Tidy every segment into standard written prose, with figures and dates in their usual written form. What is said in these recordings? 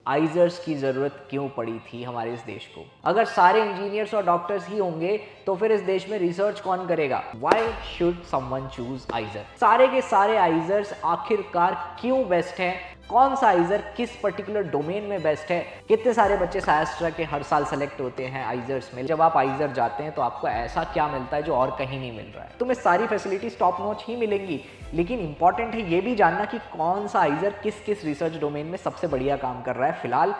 IISERs की ज़रूरत क्यों पड़ी थी हमारे इस देश को। अगर सारे इंजीनियर्स और डॉक्टर्स ही होंगे तो फिर इस देश में रिसर्च कौन करेगा। Why should someone choose आइजर। सारे के सारे आइजर्स आखिरकार क्यों बेस्ट हैं, कौन सा आइजर किस पर्टिकुलर डोमेन में बेस्ट है। कितने सारे बच्चे साइस्ट्रा के हर साल सेलेक्ट होते हैं आइजर्स में। जब आप आइजर जाते हैं तो आपको ऐसा क्या मिलता है जो और कहीं नहीं मिल रहा है। तुम्हें सारी फैसिलिटीज टॉप नॉच ही मिलेंगी, लेकिन इंपॉर्टेंट है ये भी जानना कि कौन सा आइजर किस किस रिसर्च डोमेन में सबसे बढ़िया काम कर रहा है। फिलहाल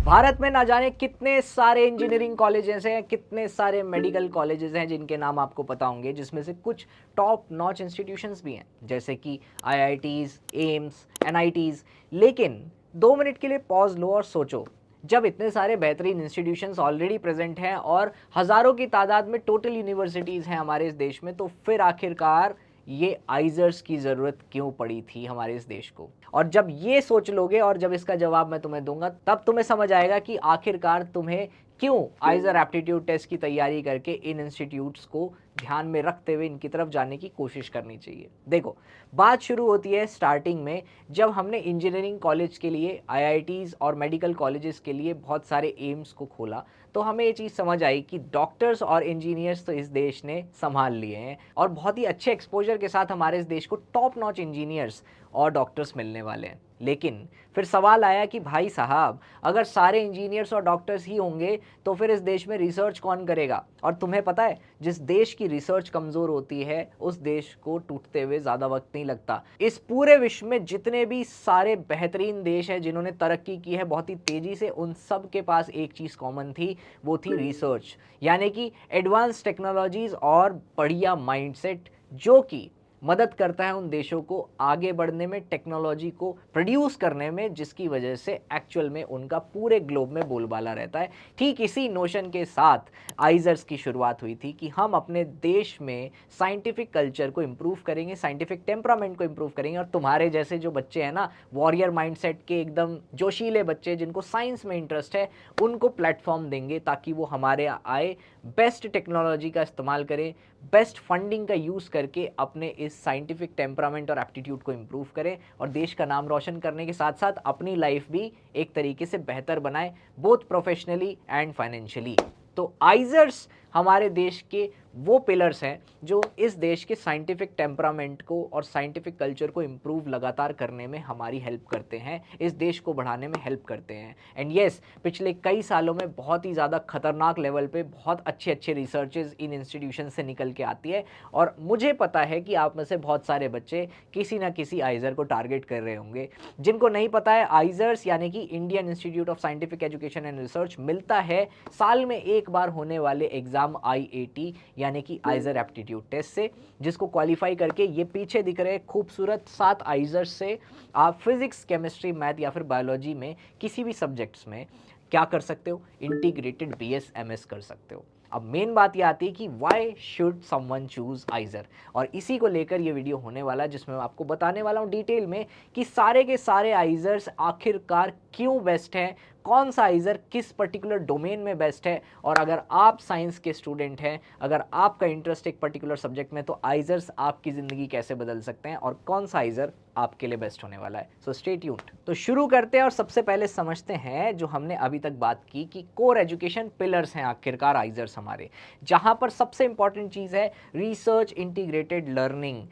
भारत में ना जाने कितने सारे इंजीनियरिंग कॉलेजेस हैं, कितने सारे मेडिकल कॉलेजेस हैं जिनके नाम आपको पता होंगे, जिसमें से कुछ टॉप नॉच इंस्टीट्यूशंस भी हैं जैसे कि आईआईटीज, एम्स, एनआईटीज। लेकिन 2 मिनट के लिए पॉज लो और सोचो, जब इतने सारे बेहतरीन इंस्टीट्यूशंस ऑलरेडी प्रेजेंट हैं और हज़ारों की तादाद में टोटल यूनिवर्सिटीज़ हैं हमारे इस देश में, तो फिर आखिरकार ये आइजर्स की ज़रूरत क्यों पड़ी थी हमारे इस देश को। और जब ये सोच लोगे और जब इसका जवाब मैं तुम्हें दूंगा, तब तुम्हें समझ आएगा कि आखिरकार तुम्हें क्यों आइजर एप्टीट्यूड टेस्ट की तैयारी करके इन इंस्टीट्यूट्स को ध्यान में रखते हुए इनकी तरफ जाने की कोशिश करनी चाहिए। देखो, बात शुरू होती है स्टार्टिंग में, जब हमने इंजीनियरिंग कॉलेज के लिए, आईआईटीज़ और मेडिकल कॉलेजेस के लिए बहुत सारे एम्स को खोला, तो हमें ये चीज़ समझ आई कि डॉक्टर्स और इंजीनियर्स तो इस देश ने संभाल लिए हैं और बहुत ही अच्छे एक्सपोजर के साथ हमारे इस देश को टॉप नॉच इंजीनियर्स और डॉक्टर्स मिलने वाले हैं। लेकिन फिर सवाल आया कि भाई साहब, अगर सारे इंजीनियर्स और डॉक्टर्स ही होंगे तो फिर इस देश में रिसर्च कौन करेगा। और तुम्हें पता है, जिस देश की रिसर्च कमज़ोर होती है उस देश को टूटते हुए ज़्यादा वक्त नहीं लगता। इस पूरे विश्व में जितने भी सारे बेहतरीन देश हैं जिन्होंने तरक्की की है बहुत ही तेज़ी से, उन सब के पास एक चीज़ कॉमन थी, वो थी रिसर्च, यानी कि एडवांस टेक्नोलॉजीज़ और बढ़िया माइंडसेट जो कि मदद करता है उन देशों को आगे बढ़ने में, टेक्नोलॉजी को प्रोड्यूस करने में, जिसकी वजह से एक्चुअल में उनका पूरे ग्लोब में बोलबाला रहता है। ठीक इसी नोशन के साथ आइजर्स की शुरुआत हुई थी कि हम अपने देश में साइंटिफिक कल्चर को इम्प्रूव करेंगे, साइंटिफिक टेम्परामेंट को इम्प्रूव करेंगे, और तुम्हारे जैसे जो बच्चे हैं ना, वॉरियर माइंडसेट के एकदम जोशीले बच्चे जिनको साइंस में इंटरेस्ट है, उनको प्लेटफॉर्म देंगे ताकि वो हमारे आए बेस्ट टेक्नोलॉजी का इस्तेमाल करें, बेस्ट फंडिंग का यूज़ करके अपने इस साइंटिफिक टेम्परामेंट और एप्टीट्यूड को इम्प्रूव करें और देश का नाम रोशन करने के साथ साथ अपनी लाइफ भी एक तरीके से बेहतर बनाएं, बोथ प्रोफेशनली एंड फाइनेंशियली। तो आइजर्स हमारे देश के वो पिलर्स हैं जो इस देश के साइंटिफिक टेम्परामेंट को और साइंटिफिक कल्चर को इम्प्रूव लगातार करने में हमारी हेल्प करते हैं, इस देश को बढ़ाने में हेल्प करते हैं। एंड येस, पिछले कई सालों में बहुत ही ज़्यादा खतरनाक लेवल पे बहुत अच्छे अच्छे रिसर्चेज इन इंस्टीट्यूशन से निकल के आती है, और मुझे पता है कि आप में से बहुत सारे बच्चे किसी ना किसी आइजर को टारगेट कर रहे होंगे। जिनको नहीं पता है, आइजर्स यानी कि Indian institute of scientific education and research मिलता है साल में एक बार होने वाले एग्जाम आईएटी यानी कि आइजर एप्टीट्यूड टेस्ट से, जिसको क्वालिफाई करके ये पीछे दिख रहे खूबसूरत 7 आइजर्स से आप फिजिक्स, केमिस्ट्री, मैथ या फिर बायोलॉजी में किसी भी सब्जेक्ट्स में क्या कर सकते हो, इंटीग्रेटेड बीएस एमएस कर सकते हो। अब मेन बात ये आती है कि व्हाई शुड समवन चूज आइजर, और इसी को लेकर ये वीडियो होने वाला है जिसमें मैं आपको बताने वाला हूँ डिटेल में कि सारे के सारे आइजर्स आखिरकार क्यों बेस्ट हैं, कौन सा आइजर किस पर्टिकुलर डोमेन में बेस्ट है, और अगर आप साइंस के स्टूडेंट हैं, अगर आपका इंटरेस्ट एक पर्टिकुलर सब्जेक्ट में, तो आइजर्स आपकी ज़िंदगी कैसे बदल सकते हैं और कौन सा आइजर आपके लिए बेस्ट होने वाला है। So stay tuned. तो शुरू करते हैं और सबसे पहले समझते हैं जो हमने अभी तक बात की कि कोर एजुकेशन पिलर्स हैं आखिरकार आइजर्स हमारे, जहां पर सबसे इंपॉर्टेंट चीज़ है रिसर्च इंटीग्रेटेड लर्निंग।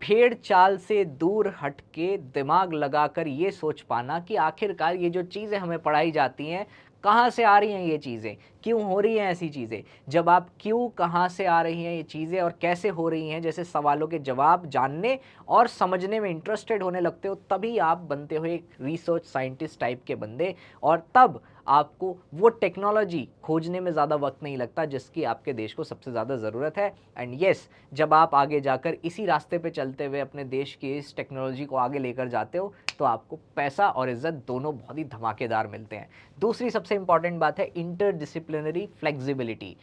भेड़ चाल से दूर हटके दिमाग लगाकर ये सोच पाना कि आखिरकार ये जो चीज़ें हमें पढ़ाई जाती हैं कहाँ से आ रही हैं, ये चीज़ें क्यों हो रही हैं, ऐसी चीज़ें जब आप क्यों, कहाँ से आ रही हैं ये चीज़ें और कैसे हो रही हैं जैसे सवालों के जवाब जानने और समझने में इंटरेस्टेड होने लगते हो, तभी आप बनते हो एक रिसर्च साइंटिस्ट टाइप के बंदे, और तब आपको वो टेक्नोलॉजी खोजने में ज़्यादा वक्त नहीं लगता जिसकी आपके देश को सबसे ज़्यादा ज़रूरत है। एंड येस, जब आप आगे जाकर इसी रास्ते पे चलते हुए अपने देश की इस टेक्नोलॉजी को आगे लेकर जाते हो तो आपको पैसा और इज्जत दोनों बहुत ही धमाकेदार मिलते हैं। दूसरी सबसे इंपॉर्टेंट बात है इंटरडिसिप्लिनरी फ्लेक्सिबिलिटी।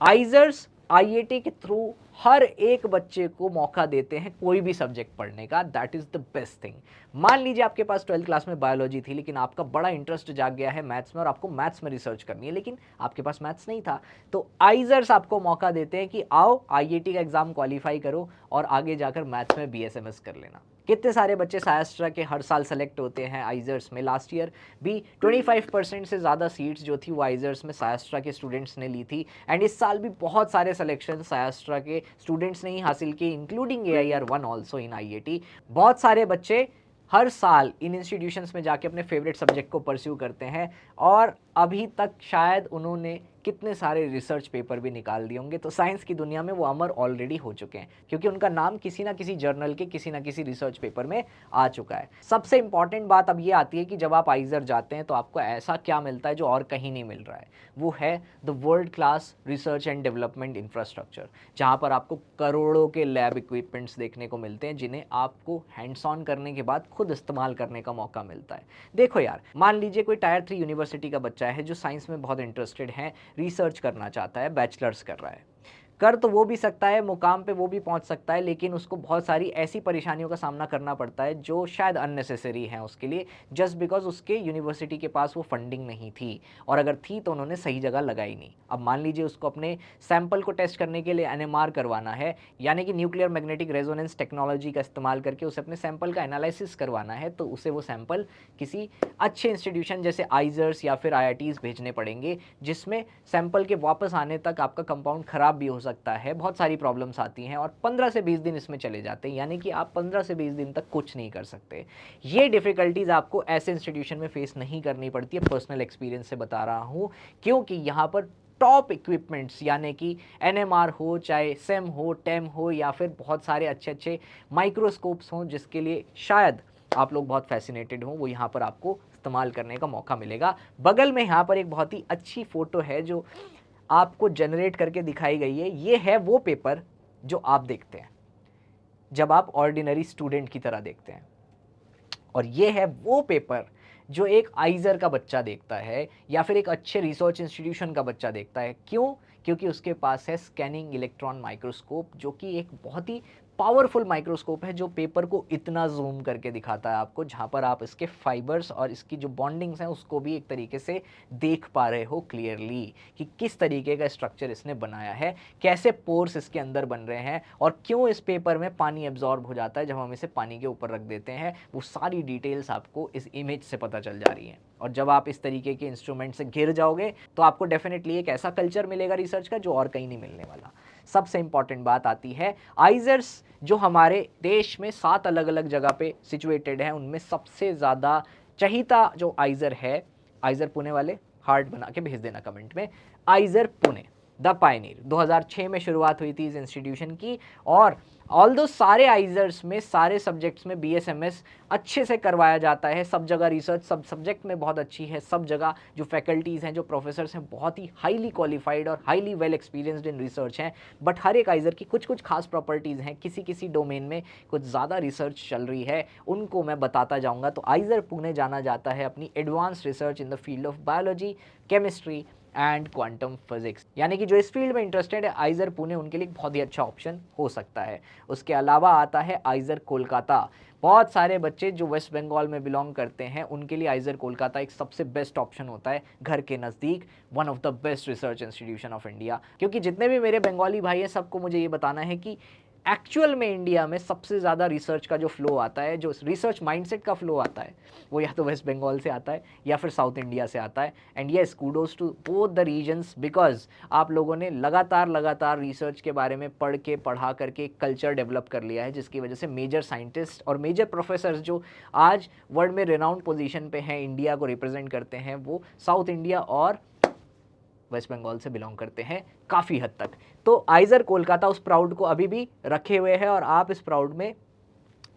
आइजर्स आईआईटी के थ्रू हर एक बच्चे को मौका देते हैं कोई भी सब्जेक्ट पढ़ने का, that is the best thing. मान लीजिए आपके पास 12th क्लास में बायोलॉजी थी, लेकिन आपका बड़ा इंटरेस्ट जाग गया है मैथ्स में और आपको मैथ्स में रिसर्च करनी है, लेकिन आपके पास मैथ्स नहीं था, तो आइजर्स आपको मौका देते हैं कि आओ आईआईटी का एग्जाम क्वालिफाई करो और आगे जाकर मैथ्स में बीएसएमएस कर लेना। कितने सारे बच्चे सायास्ट्रा के हर साल सेलेक्ट होते हैं आइजर्स में। लास्ट ईयर भी 25% से ज़्यादा सीट्स जो थी वो आइजर्स में सायास्ट्रा के स्टूडेंट्स ने ली थी। एंड इस साल भी बहुत सारे सिलेक्शन सायास्ट्रा के स्टूडेंट्स ने ही हासिल किए, including AIR-1 also in IIT। बहुत सारे बच्चे हर साल इन इंस्टीट्यूशंस में जाके अपने फेवरेट सब्जेक्ट को परस्यू करते हैं, और अभी तक शायद उन्होंने कितने सारे रिसर्च पेपर भी निकाल दिए होंगे। तो साइंस की दुनिया में वो अमर ऑलरेडी हो चुके हैं, क्योंकि उनका नाम किसी ना किसी जर्नल के किसी ना किसी रिसर्च पेपर में आ चुका है। सबसे इंपॉर्टेंट बात अब ये आती है कि जब आप आइजर जाते हैं तो आपको ऐसा क्या मिलता है जो और कहीं नहीं मिल रहा है। वो है the world class research and development infrastructure, जहाँ पर आपको करोड़ों के लैब इक्विपमेंट्स देखने को मिलते हैं, जिन्हें आपको हैंड्स ऑन करने के बाद खुद इस्तेमाल करने का मौका मिलता है। देखो यार, मान लीजिए कोई टायर 3 यूनिवर्सिटी का बच्चा है जो साइंस में बहुत इंटरेस्टेड है, रिसर्च करना चाहता है, बैचलर्स कर रहा है, कर तो वो भी सकता है, मुकाम पे वो भी पहुंच सकता है, लेकिन उसको बहुत सारी ऐसी परेशानियों का सामना करना पड़ता है जो शायद अननेसेसरी हैं उसके लिए, जस्ट बिकॉज उसके यूनिवर्सिटी के पास वो फंडिंग नहीं थी, और अगर थी तो उन्होंने सही जगह लगाई नहीं। अब मान लीजिए उसको अपने सैंपल को टेस्ट करने के लिए NMR करवाना है, यानी कि न्यूक्लियर मैग्नेटिक रेजोनेंस टेक्नोलॉजी का इस्तेमाल करके उसे अपने सैंपल का एनालिसिस करवाना है, तो उसे वो सैंपल किसी अच्छे इंस्टीट्यूशन जैसे आइजर्स या फिर IITs भेजने पड़ेंगे, जिसमें सैंपल के वापस आने तक आपका कंपाउंड खराब भी हो सकता है, बहुत सारी प्रॉब्लम्स आती हैं, और 15 से 20 दिन इसमें चले जाते हैं, यानी कि आप 15 से 20 दिन तक कुछ नहीं कर सकते। ये डिफ़िकल्टीज़ आपको ऐसे इंस्टीट्यूशन में फेस नहीं करनी पड़ती है, पर्सनल एक्सपीरियंस से बता रहा हूँ, क्योंकि यहाँ पर टॉप इक्विपमेंट्स यानी कि NMR हो, चाहे सेम हो, टेम हो, या फिर बहुत सारे अच्छे अच्छे माइक्रोस्कोप्स हों जिसके लिए शायद आप लोग बहुत फैसिनेटेड हों, वो यहाँ पर आपको इस्तेमाल करने का मौका मिलेगा। बगल में यहाँ पर एक बहुत ही अच्छी फ़ोटो है जो आपको जनरेट करके दिखाई गई है। ये है वो पेपर जो आप देखते हैं जब आप ऑर्डिनरी स्टूडेंट की तरह देखते हैं, और ये है वो पेपर जो एक आइजर का बच्चा देखता है या फिर एक अच्छे रिसर्च इंस्टीट्यूशन का बच्चा देखता है। क्यों? क्योंकि उसके पास है स्कैनिंग इलेक्ट्रॉन माइक्रोस्कोप, जो कि एक बहुत ही पावरफुल माइक्रोस्कोप है, जो पेपर को इतना जूम करके दिखाता है आपको, जहाँ पर आप इसके फाइबर्स और इसकी जो बॉन्डिंग्स हैं उसको भी एक तरीके से देख पा रहे हो क्लियरली, कि किस तरीके का स्ट्रक्चर इसने बनाया है, कैसे पोर्स इसके अंदर बन रहे हैं, और क्यों इस पेपर में पानी एब्जॉर्ब हो जाता है जब हम इसे पानी के ऊपर रख देते हैं। वो सारी डिटेल्स आपको इस इमेज से पता चल जा रही हैं, और जब आप इस तरीके के इंस्ट्रूमेंट से घिर जाओगे तो आपको डेफिनेटली एक ऐसा कल्चर मिलेगा रिसर्च का जो और कहीं नहीं मिलने वाला। सबसे इंपॉर्टेंट बात आती है आइजर्स, जो हमारे देश में 7 अलग अलग जगह पे सिचुएटेड है, उनमें सबसे ज़्यादा चहीता जो आइजर है, आइजर पुणे वाले हार्ट बना के भेज देना कमेंट में, आइजर पुणे द पायनियर 2006 में शुरुआत हुई थी इस इंस्टीट्यूशन की, और ऑल्दो सारे आइजर्स में सारे सब्जेक्ट्स में BSMS अच्छे से करवाया जाता है, सब जगह रिसर्च सब सब्जेक्ट में बहुत अच्छी है, सब जगह जो फैकल्टीज़ हैं, जो प्रोफेसर्स हैं, बहुत ही हाईली क्वालिफाइड और highly well experienced in research हैं। बट हर एक आइजर की कुछ कुछ खास प्रॉपर्टीज़ हैं, किसी किसी डोमेन में कुछ ज़्यादा रिसर्च चल रही है, उनको मैं बताता जाऊँगा। तो आइजर पुणे जाना जाता है अपनी advance research in the field of biology, chemistry and quantum physics, यानी कि जो इस फील्ड में इंटरेस्टेड है आइजर पुणे उनके लिए बहुत ही अच्छा ऑप्शन हो सकता है। उसके अलावा आता है आइजर कोलकाता। बहुत सारे बच्चे जो वेस्ट बंगाल में बिलोंग करते हैं उनके लिए आइजर कोलकाता एक सबसे बेस्ट ऑप्शन होता है, घर के नज़दीक, one of the best research institution of India. क्योंकि जितने भी मेरे बंगाली भाई हैं सबको मुझे ये बताना है कि एक्चुअल में इंडिया में सबसे ज़्यादा रिसर्च का जो फ्लो आता है, जो रिसर्च माइंडसेट का फ्लो आता है, वो या तो वेस्ट बंगाल से आता है या फिर साउथ इंडिया से आता है। And yes, kudos to both the reasons, because आप लोगों ने लगातार रिसर्च के बारे में पढ़ा करके एक कल्चर डेवलप कर लिया है, जिसकी वजह से मेजर साइंटिस्ट और मेजर प्रोफेसर्स जो आज वर्ल्ड में रिनाउंड पोजीशन पे हैं, इंडिया को रिप्रेजेंट करते हैं, वो साउथ इंडिया और वेस्ट बंगाल से बिलोंग करते हैं काफ़ी हद तक। तो आइजर कोलकाता उस प्राउड को अभी भी रखे हुए है, और आप इस प्राउड में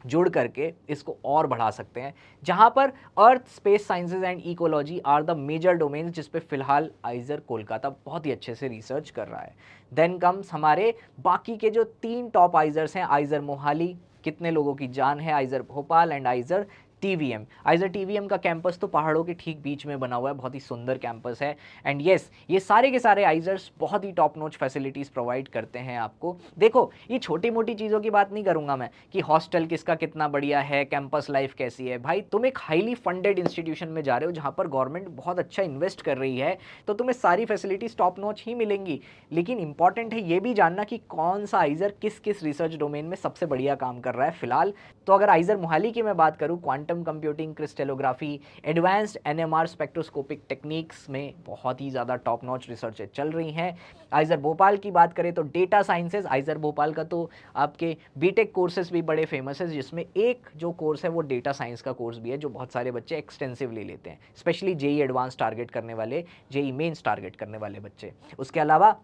जुड़ करके इसको और बढ़ा सकते हैं, जहां पर earth, space sciences and ecology are the major domains जिस पे फिलहाल आइजर कोलकाता बहुत ही अच्छे से रिसर्च कर रहा है। देन कम्स हमारे बाकी के जो 3 टॉप आइजर्स हैं, आइजर मोहाली, कितने लोगों की जान है, आइजर भोपाल एंड आइजर टीवीएम, आइजर टीवीएम का कैंपस तो पहाड़ों के ठीक बीच में बना हुआ है, बहुत ही सुंदर कैंपस है। एंड यस, ये सारे के सारे आइजर्स बहुत ही टॉप नॉच फैसिलिटीज़ प्रोवाइड करते हैं आपको। देखो, ये छोटी मोटी चीज़ों की बात नहीं करूंगा मैं कि हॉस्टल किसका कितना बढ़िया है, कैंपस लाइफ कैसी है। भाई, तुम एक हाईली फंडेड इंस्टीट्यूशन में जा रहे हो जहाँ पर गवर्नमेंट बहुत अच्छा इन्वेस्ट कर रही है, तो तुम्हें सारी फैसिलिटीज़ टॉप नॉच ही मिलेंगी। लेकिन इंपॉर्टेंट है ये भी जानना कि कौन सा आइजर किस किस रिसर्च डोमेन में सबसे बढ़िया काम कर रहा है फिलहाल। तो अगर आइजर मोहाली की मैं बात करूँ, quantum computing, crystallography, advanced NMR spectroscopic techniques में बहुत ही ज़्यादा टॉप नॉच रिसर्च चल रही हैं। आइजर भोपाल की बात करें तो डेटा साइंसेज, आइजर भोपाल का तो आपके बीटेक कोर्सेज भी बड़े फेमस है, जिसमें एक जो कोर्स है वो डेटा साइंस का कोर्स भी है, जो बहुत सारे बच्चे एक्सटेंसिवली लेते हैं, स्पेशली जेई एडवांस टारगेट करने वाले, जेई मेंस टारगेट करने वाले बच्चे। उसके अलावा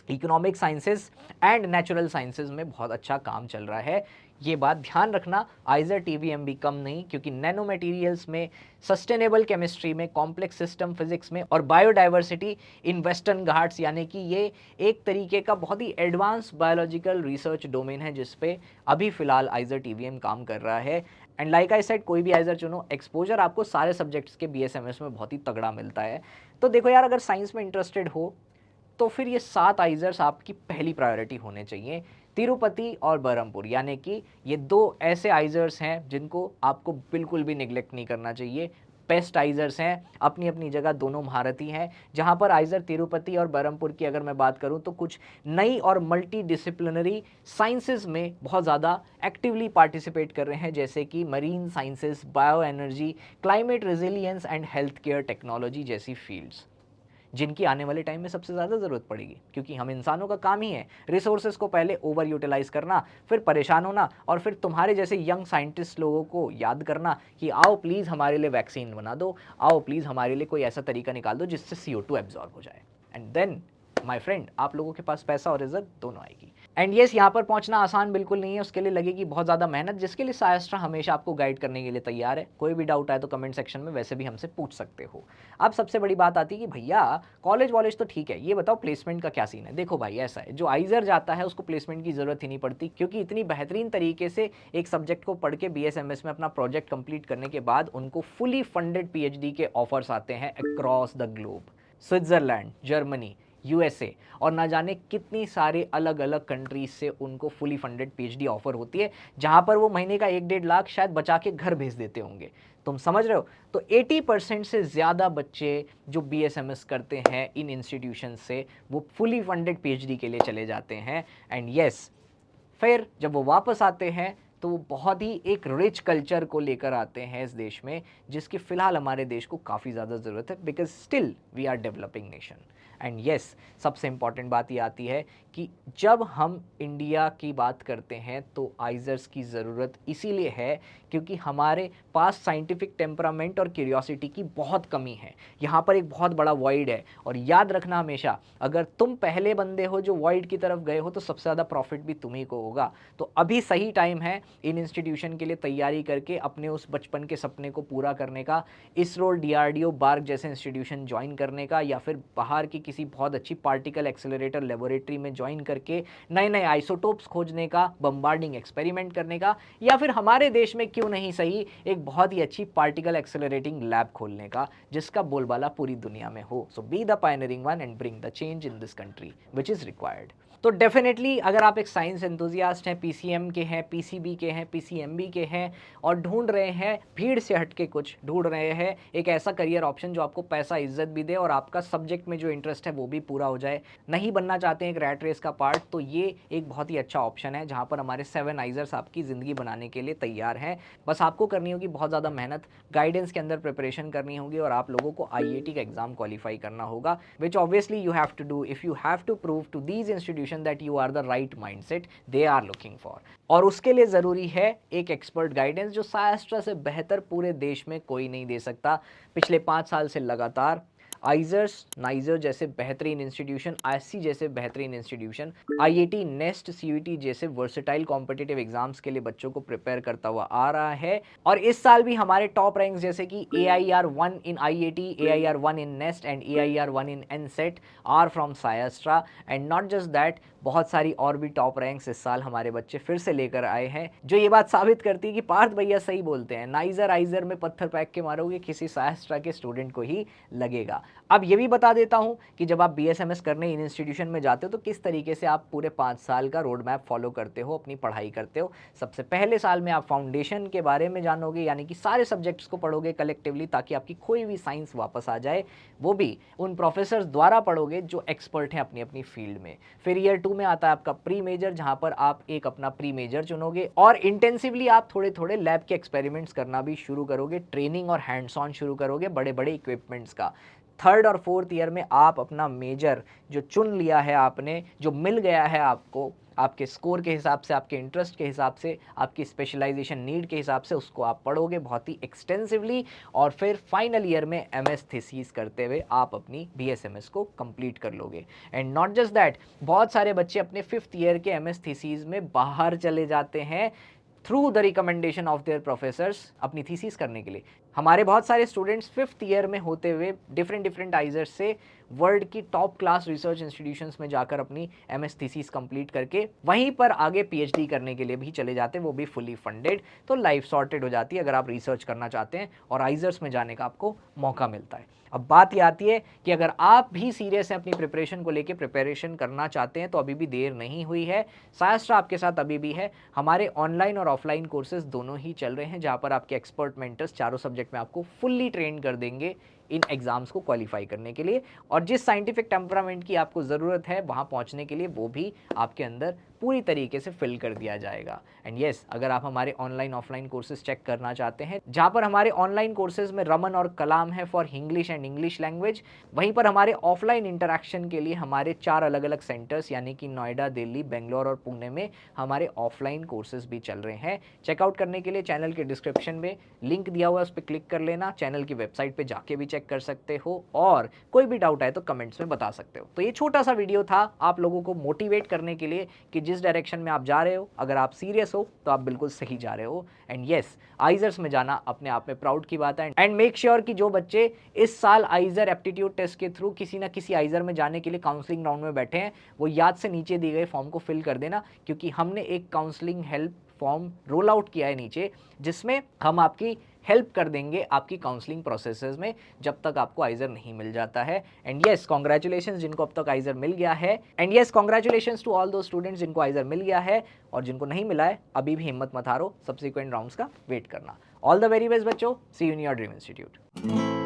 economic sciences and natural sciences में बहुत अच्छा काम चल रहा है। ये बात ध्यान रखना, आइजर टीवीएम भी कम नहीं, क्योंकि नैनो मटेरियल्स में, सस्टेनेबल केमिस्ट्री में, कॉम्प्लेक्स सिस्टम फिजिक्स में और बायोडाइवर्सिटी इन वेस्टर्न घाट्स, यानी कि ये एक तरीके का बहुत ही एडवांस बायोलॉजिकल रिसर्च डोमेन है जिसपे अभी फिलहाल आइजर टीवीएम काम कर रहा है। एंड लाइक आई सेड, कोई भी आइजर चुनो, एक्सपोजर आपको सारे सब्जेक्ट्स के बीएसएमएस में बहुत ही तगड़ा मिलता है। तो देखो यार, अगर साइंस में इंटरेस्टेड हो तो फिर ये 7 आइजर्स आपकी पहली प्रायोरिटी होने चाहिए। तिरुपति और बरहमपुर, यानी कि ये 2 ऐसे आइजर्स हैं जिनको आपको बिल्कुल भी निगलेक्ट नहीं करना चाहिए। बेस्ट आइजर्स हैं, अपनी अपनी जगह दोनों महारथी हैं। जहाँ पर आइजर तिरुपति और बरहमपुर की अगर मैं बात करूँ तो कुछ नई और मल्टी डिसिप्लिनरी साइंसेज में बहुत ज़्यादा एक्टिवली पार्टिसिपेट कर रहे हैं, जैसे कि marine sciences, bio energy, climate resilience and health care technology जैसी फील्ड्स, जिनकी आने वाले टाइम में सबसे ज़्यादा ज़रूरत पड़ेगी। क्योंकि हम इंसानों का काम ही है रिसोर्सेज को पहले ओवर यूटिलाइज करना, फिर परेशान होना, और फिर तुम्हारे जैसे यंग साइंटिस्ट लोगों को याद करना कि आओ प्लीज़ हमारे लिए वैक्सीन बना दो, आओ प्लीज़ हमारे लिए कोई ऐसा तरीका निकाल दो जिससे CO2 एब्जॉर्ब हो जाए। एंड देन माय फ्रेंड, आप लोगों के पास पैसा और इज्जत दोनों आएगी। एंड यस, यहाँ पर पहुँचना आसान बिल्कुल नहीं है, उसके लिए लगेगी बहुत ज़्यादा मेहनत, जिसके लिए सायस्ट्रा हमेशा आपको गाइड करने के लिए तैयार है। कोई भी डाउट आए तो कमेंट सेक्शन में वैसे भी हमसे पूछ सकते हो। अब सबसे बड़ी बात आती है कि भैया कॉलेज वॉलेज तो ठीक है, ये बताओ प्लेसमेंट का क्या सीन है। देखो भाई, ऐसा है, जो आइजर जाता है उसको प्लेसमेंट की ज़रूरत ही नहीं पड़ती, क्योंकि इतनी बेहतरीन तरीके से एक सब्जेक्ट को पढ़ के BSMS में अपना प्रोजेक्ट कंप्लीट करने के बाद उनको फुली फंडेड PhD के ऑफर्स आते हैं across the globe. Switzerland, Germany, USA और ना जाने कितनी सारे अलग अलग कंट्रीज से उनको फुली फंडेड PhD ऑफर होती है, जहां पर वो महीने का 1-1.5 लाख शायद बचा के घर भेज देते होंगे। तुम समझ रहे हो? तो 80% से ज़्यादा बच्चे जो BSMS करते हैं इन इंस्टीट्यूशन से, वो फुली फंडेड PhD के लिए चले जाते हैं। एंड यस, फिर जब वो वापस आते हैं तो वो बहुत ही एक रिच कल्चर को लेकर आते हैं इस देश में, जिसकी फ़िलहाल हमारे देश को काफ़ी ज़्यादा ज़रूरत है, because still we are developing nation. And yes, सबसे इम्पॉर्टेंट बात ये आती है कि जब हम इंडिया की बात करते हैं तो आइजर्स की ज़रूरत इसीलिए है क्योंकि हमारे पास साइंटिफिक टेम्परामेंट और क्यूरियोसिटी की बहुत कमी है। यहाँ पर एक बहुत बड़ा वॉइड है, और याद रखना हमेशा, अगर तुम पहले बंदे हो जो वॉइड की तरफ गए हो तो सबसे ज़्यादा प्रॉफिट भी तुम्ही को होगा। तो अभी सही टाइम है इन इंस्टीट्यूशन के लिए तैयारी करके अपने उस बचपन के सपने को पूरा करने का, इसरो, DRDO, बार्क जैसे इंस्टीट्यूशन ज्वाइन करने का, या फिर बाहर की किसी बहुत अच्छी पार्टिकल एक्सेलरेटर लेबोरेटरी में ज्वाइन करके नए नए आइसोटोप्स खोजने का, बम्बार्डिंग एक्सपेरिमेंट करने का, या फिर हमारे देश में क्यों नहीं सही एक बहुत ही अच्छी पार्टिकल एक्सेलरेटिंग लैब खोलने का, जिसका बोलबाला पूरी दुनिया में हो। So be the pioneering one and bring the change in this country which is required. तो डेफिनेटली अगर आप एक साइंस एंथुजियास्ट हैं, PCM के हैं, PCB के हैं, PCMB के हैं, और ढूंढ रहे हैं भीड़ से हट के कुछ ढूंढ रहे हैं एक ऐसा करियर ऑप्शन जो आपको पैसा, इज्जत भी दे और आपका सब्जेक्ट में जो इंटरेस्ट है वो भी पूरा हो जाए, नहीं बनना चाहते हैं एक रैट रेस का पार्ट, तो ये एक बहुत ही अच्छा ऑप्शन है जहाँ पर हमारे 7 आइजर्स आपकी ज़िंदगी बनाने के लिए तैयार हैं। बस आपको करनी होगी बहुत ज़्यादा मेहनत, गाइडेंस के अंदर प्रिपरेशन करनी होगी, और आप लोगों को IIT का एग्जाम क्वालिफाई करना होगा, which obviously you have to do if you have to prove to these institution that you are the right mindset they are looking for। और उसके लिए ज़रूरी है एक एक्सपर्ट गाइडेंस जो सायस्ट्रा से बेहतर पूरे देश में कोई नहीं दे सकता। पिछले 5 साल से लगातार आइजर्स, नाइजर जैसे बेहतरीन इंस्टीट्यूशन, ISC जैसे बेहतरीन इंस्टीट्यूशन, IIT, नेस्ट, CUET जैसे वर्सेटाइल कॉम्पिटिटिव एग्जाम्स के लिए बच्चों को प्रिपेयर करता हुआ आ रहा है। और इस साल भी हमारे टॉप रैंक्स जैसे कि AIR1 in IIT, AIR1 in NEST and AIR1 in NCET are from सायस्ट्रा। एंड नॉट जस्ट दैट, बहुत सारी और भी टॉप रैंक्स इस साल हमारे बच्चे फिर से लेकर आए हैं, जो ये बात साबित करती है कि पार्थ भैया सही बोलते हैं, नाइजर आइजर में पत्थर फेंक के मारोगे किसी शास्त्रा के स्टूडेंट को ही लगेगा। अब ये भी बता देता हूँ कि जब आप BSMS करने इन इंस्टीट्यूशन में जाते हो तो किस तरीके से आप पूरे 5 साल का रोड मैप फॉलो करते हो, अपनी पढ़ाई करते हो। सबसे पहले साल में आप फाउंडेशन के बारे में जानोगे, यानी कि सारे सब्जेक्ट्स को पढ़ोगे कलेक्टिवली, ताकि आपकी कोई भी साइंस वापस आ जाए, वो भी उन प्रोफेसर्स द्वारा पढ़ोगे जो एक्सपर्ट हैं अपनी अपनी फील्ड में। फिर ईयर 2 में आता है आपका प्री मेजर, जहां पर आप एक अपना प्री मेजर चुनोगे और इंटेंसिवली आप थोड़े थोड़े लैब के एक्सपेरिमेंट्स करना भी शुरू करोगे, ट्रेनिंग और हैंड्स ऑन शुरू करोगे बड़े बड़े इक्विपमेंट्स का। थर्ड और फोर्थ ईयर में आप अपना मेजर जो चुन लिया है आपने, जो मिल गया है आपको आपके स्कोर के हिसाब से, आपके इंटरेस्ट के हिसाब से, आपकी स्पेशलाइजेशन नीड के हिसाब से, उसको आप पढ़ोगे बहुत ही एक्सटेंसिवली और फिर फाइनल ईयर में MS थीसिस करते हुए आप अपनी BSMS को कंप्लीट कर लोगे। एंड नॉट जस्ट दैट, बहुत सारे बच्चे अपने 5th ईयर के MS थीसिस में बाहर चले जाते हैं through the recommendation of their professors अपनी थीसिस करने के लिए। हमारे बहुत सारे स्टूडेंट्स 5th ईयर में होते हुए डिफरेंट आइजर्स से वर्ल्ड की टॉप क्लास रिसर्च इंस्टीट्यूशंस में जाकर अपनी MS थीसिस कंप्लीट करके वहीं पर आगे PhD करने के लिए भी चले जाते हैं, वो भी फुली फंडेड। तो लाइफ सॉर्टेड हो जाती है अगर आप रिसर्च करना चाहते हैं और आइजर्स में जाने का आपको मौका मिलता है। अब बात ये आती है कि अगर आप भी सीरियस हैं अपनी प्रिपरेशन को लेके, प्रिपरेशन करना चाहते हैं, तो अभी भी देर नहीं हुई है। शास्त्रा आपके साथ अभी भी है। हमारे ऑनलाइन और ऑफलाइन कोर्सेज दोनों ही चल रहे हैं, जहां पर आपके एक्सपर्ट मेंटर्स चारों सब्जेक्ट में आपको फुल्ली ट्रेन कर देंगे इन एग्जाम्स को क्वालिफाई करने के लिए, और जिस साइंटिफिक टेम्परामेंट की आपको ज़रूरत है वहाँ पहुँचने के लिए, वो भी आपके अंदर पूरी तरीके से फिल कर दिया जाएगा। एंड येस, अगर आप हमारे ऑनलाइन ऑफलाइन कोर्सेज चेक करना चाहते हैं, जहाँ पर हमारे ऑनलाइन कोर्सेज में रमन और कलाम है for English and English language, वहीं पर हमारे ऑफलाइन इंटरेक्शन के लिए हमारे 4 अलग अलग सेंटर्स यानी कि नोएडा, दिल्ली, बेंगलोर और पुणे में हमारे ऑफलाइन कोर्सेज भी चल रहे हैं। चेकआउट करने के लिए चैनल के डिस्क्रिप्शन में लिंक दिया हुआ है, उस पर क्लिक कर लेना। चैनल की वेबसाइट पर जाके भी चेक कर सकते हो और कोई भी डाउट आए तो कमेंट्स में बता सकते हो। तो ये छोटा सा वीडियो था आप लोगों को मोटिवेट करने के लिए कि जिस डायरेक्शन में आप जा रहे हो, अगर आप सीरियस हो तो आप बिल्कुल सही जा रहे हो। एंड येस, आइजर्स में जाना अपने आप में प्राउड की बात है। एंड मेक श्योर कि जो बच्चे इस साल आइजर एप्टीट्यूड टेस्ट के थ्रू किसी ना किसी आइजर में जाने के लिए काउंसलिंग राउंड में बैठे हैं, वो याद से नीचे दिए गए फॉर्म को फिल कर देना, क्योंकि हमने एक counselling help form roll out किया है नीचे, जिसमें हम आपकी हेल्प कर देंगे आपकी काउंसलिंग प्रोसेसेस में जब तक आपको आइजर नहीं मिल जाता है। एंड येस, कॉन्ग्रेचुलेशंस जिनको अब तक आइजर मिल गया है। And yes, congratulations to all दो स्टूडेंट्स जिनको आइजर मिल गया है, और जिनको नहीं मिला है अभी भी हिम्मत मत हारो, सब्सिक्वेंट राउंड्स का वेट करना। ऑल द वेरी बेस्ट बच्चों, see you in your dream institute.